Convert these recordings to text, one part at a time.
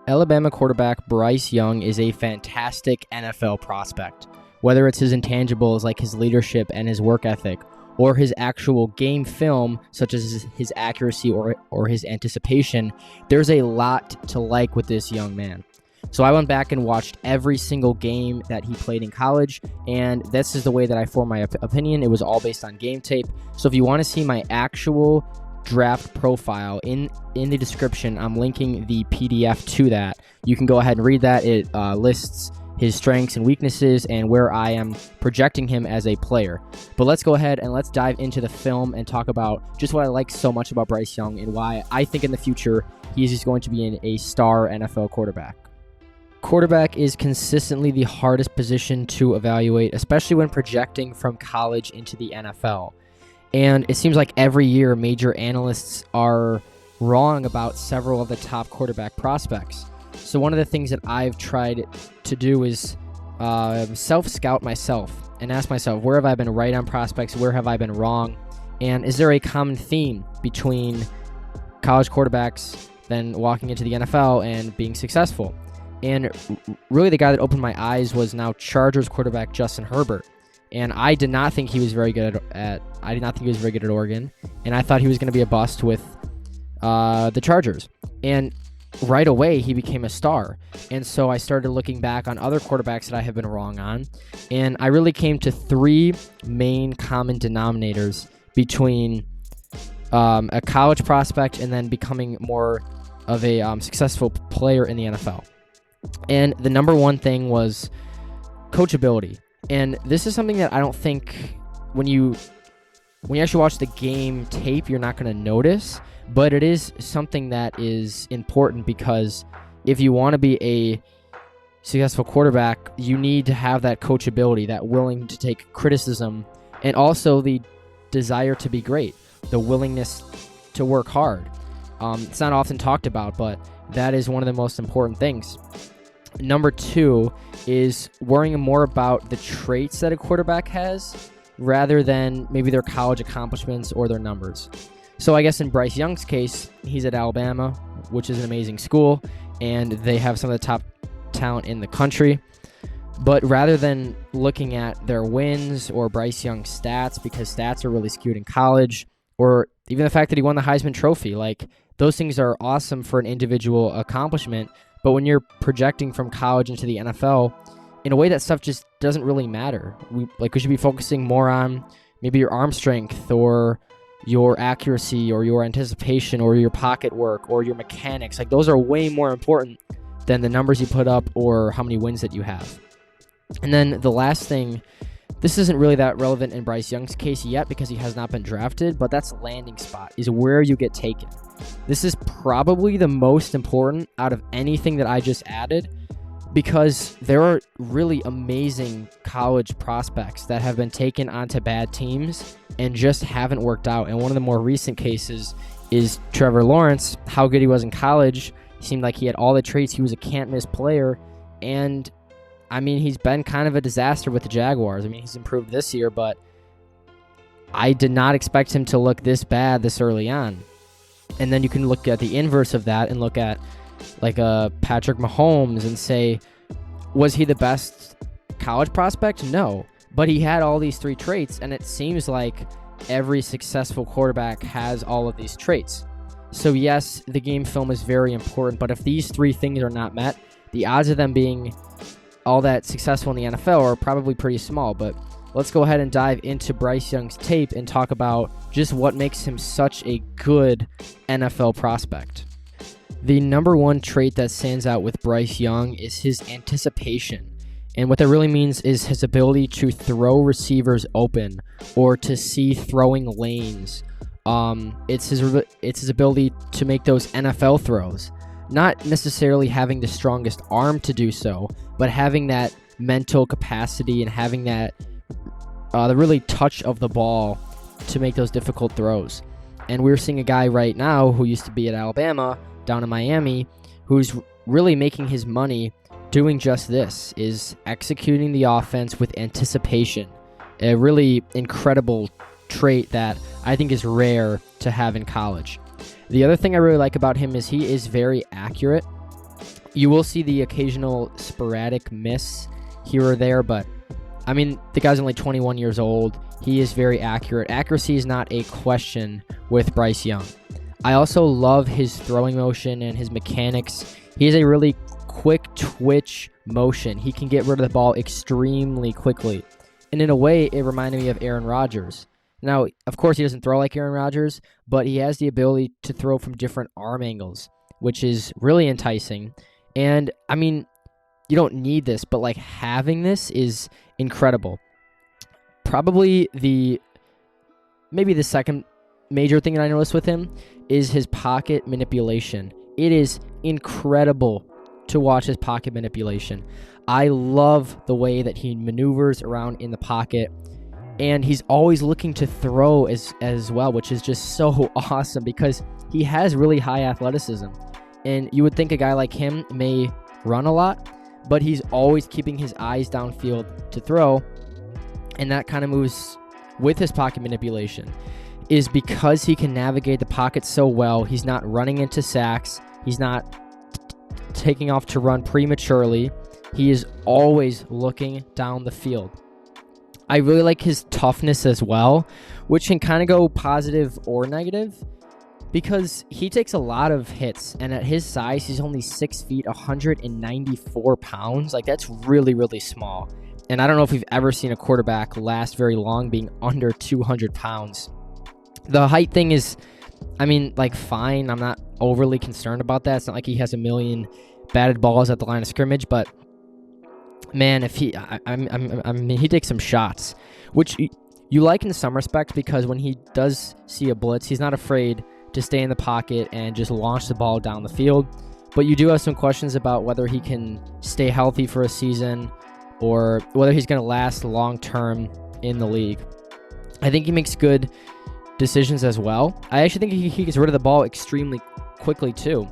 Alabama quarterback Bryce Young is a fantastic NFL prospect. Whether it's his intangibles like his leadership and his work ethic, or his actual game film, such as his accuracy or his anticipation, there's a lot to like with this young man. So I went back and watched every single game that he played in college, and this is the way that I formed my opinion. It was all based on game tape. So if you want to see my actual draft profile, in the description, I'm linking the PDF to that. You can go ahead and read that. It lists his strengths and weaknesses and where I am projecting him as a player. But let's go ahead and let's dive into the film and talk about just what I like so much about Bryce Young and why I think in the future he's just going to be a star NFL quarterback. Quarterback is consistently the hardest position to evaluate, especially when projecting from college into the NFL. And it seems like every year major analysts are wrong about several of the top quarterback prospects. So one of the things that I've tried to do is self-scout myself and ask myself, where have I been right on prospects? Where have I been wrong? And is there a common theme between college quarterbacks then walking into the NFL and being successful? And really the guy that opened my eyes was now Chargers quarterback Justin Herbert. And I did not think he was very good at Oregon, and I thought he was going to be a bust with the Chargers. And right away, he became a star. And so I started looking back on other quarterbacks that I have been wrong on, and I really came to three main common denominators between a college prospect and then becoming more of a successful player in the NFL. And the number one thing was coachability. And this is something that I don't think when you actually watch the game tape, you're not going to notice, but it is something that is important because if you want to be a successful quarterback, you need to have that coachability, that willing to take criticism, and also the desire to be great, the willingness to work hard. It's not often talked about, but that is one of the most important things. Number two is worrying more about the traits that a quarterback has rather than maybe their college accomplishments or their numbers. So I guess in Bryce Young's case, he's at Alabama, which is an amazing school, and they have some of the top talent in the country. But rather than looking at their wins or Bryce Young's stats, because stats are really skewed in college, or even the fact that he won the Heisman Trophy, like those things are awesome for an individual accomplishment. But when you're projecting from college into the NFL, in a way that stuff just doesn't really matter. We should be focusing more on maybe your arm strength or your accuracy or your anticipation or your pocket work or your mechanics. Like those are way more important than the numbers you put up or how many wins that you have. And then the last thing, this isn't really that relevant in Bryce Young's case yet because he has not been drafted, but that's landing spot, is where you get taken. This is probably the most important out of anything that I just added because there are really amazing college prospects that have been taken onto bad teams and just haven't worked out. And one of the more recent cases is Trevor Lawrence. How good he was in college. He seemed like he had all the traits. He was a can't-miss player. And, I mean, he's been kind of a disaster with the Jaguars. I mean, he's improved this year, but I did not expect him to look this bad this early on. And then you can look at the inverse of that and look at like Patrick Mahomes and say, was he the best college prospect? No, but he had all these three traits, and it seems like every successful quarterback has all of these traits. So yes, the game film is very important, but if these three things are not met, the odds of them being all that successful in the NFL are probably pretty small. But let's go ahead and dive into Bryce Young's tape and talk about just what makes him such a good NFL prospect. The number one trait that stands out with Bryce Young is his anticipation. And what that really means is his ability to throw receivers open or to see throwing lanes. It's his ability to make those NFL throws. Not necessarily having the strongest arm to do so, but having that mental capacity and having that the really touch of the ball to make those difficult throws. And we're seeing a guy right now who used to be at Alabama, down in Miami, who's really making his money doing just this, is executing the offense with anticipation. A really incredible trait that I think is rare to have in college. The other thing I really like about him is he is very accurate. You will see the occasional sporadic miss here or there, but I mean, the guy's only 21 years old. He is very accurate. Accuracy is not a question with Bryce Young. I also love his throwing motion and his mechanics. He has a really quick twitch motion. He can get rid of the ball extremely quickly. And in a way, it reminded me of Aaron Rodgers. Now, of course, he doesn't throw like Aaron Rodgers, but he has the ability to throw from different arm angles, which is really enticing. And, I mean, you don't need this, but, like, having this is incredible. Probably maybe the second major thing that I noticed with him is his pocket manipulation. It is incredible to watch his pocket manipulation. I love the way that he maneuvers around in the pocket, and he's always looking to throw as well, which is just so awesome because he has really high athleticism. And you would think a guy like him may run a lot, but he's always keeping his eyes downfield to throw, and that kind of moves with his pocket manipulation. Is because he can navigate the pocket so well. He's not running into sacks. He's not taking off to run prematurely. He is always looking down the field. I really like his toughness as well, which can kind of go positive or negative because he takes a lot of hits, and at his size, he's only 6 feet, 194 pounds. Like, that's really, really small. And I don't know if we've ever seen a quarterback last very long being under 200 pounds. The height thing is, I mean, like, fine. I'm not overly concerned about that. It's not like he has a million batted balls at the line of scrimmage, but man, if he, I mean, he takes some shots, which you like in some respects because when he does see a blitz, he's not afraid to stay in the pocket and just launch the ball down the field. But you do have some questions about whether he can stay healthy for a season or whether he's going to last long term in the league. I think he makes good decisions as well. I actually think he gets rid of the ball extremely quickly too.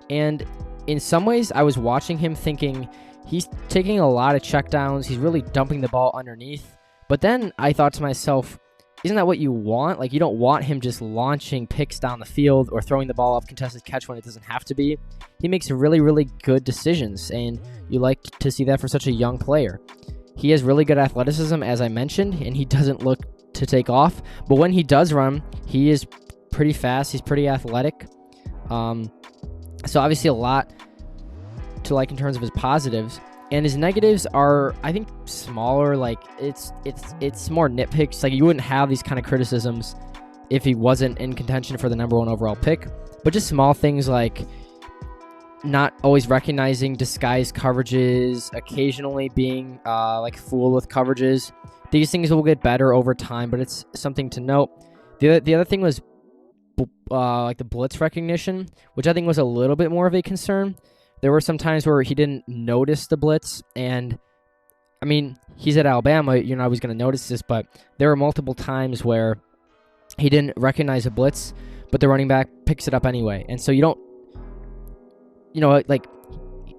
And in some ways, I was watching him thinking he's taking a lot of checkdowns. He's really dumping the ball underneath. But then I thought to myself, isn't that what you want? Like, you don't want him just launching picks down the field or throwing the ball up contested catch when it doesn't have to be. He makes really, really good decisions, and you like to see that for such a young player. He has really good athleticism, as I mentioned, and he doesn't look to take off. But when he does run, he is pretty fast. He's pretty athletic. So obviously a lot to like in terms of his positives. And his negatives are, I think, smaller. Like, it's more nitpicks. Like, you wouldn't have these kind of criticisms if he wasn't in contention for the number 1 overall pick. But just small things like not always recognizing disguised coverages, occasionally being like fooled with coverages. These things will get better over time, but it's something to note. The other thing was like the blitz recognition, which I think was a little bit more of a concern. There were some times where he didn't notice the blitz, and I mean, he's at Alabama, you're not always going to notice this, but there were multiple times where he didn't recognize a blitz, but the running back picks it up anyway. And so you don't, like,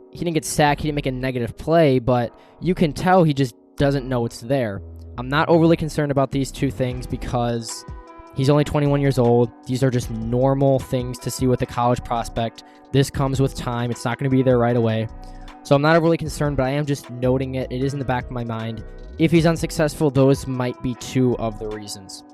he didn't get sacked, he didn't make a negative play, but you can tell he just doesn't know it's there. I'm not overly concerned about these two things because he's only 21 years old. These are just normal things to see with a college prospect. This comes with time. It's not going to be there right away. So I'm not overly concerned, but I am just noting it. It is in the back of my mind. If he's unsuccessful, those might be two of the reasons.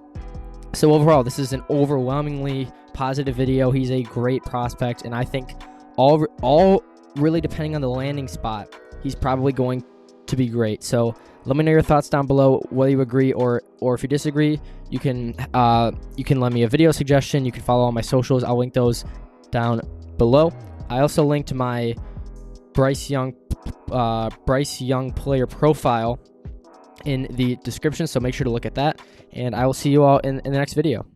So overall, this is an overwhelmingly positive video. He's a great prospect, and I think all really depending on the landing spot, he's probably going to be great. So let me know your thoughts down below, whether you agree or if you disagree. You can lend me a video suggestion. You can follow all my socials. I'll link those down below. I also linked my Bryce Young player profile in the description, so make sure to look at that. And I will see you all in the next video.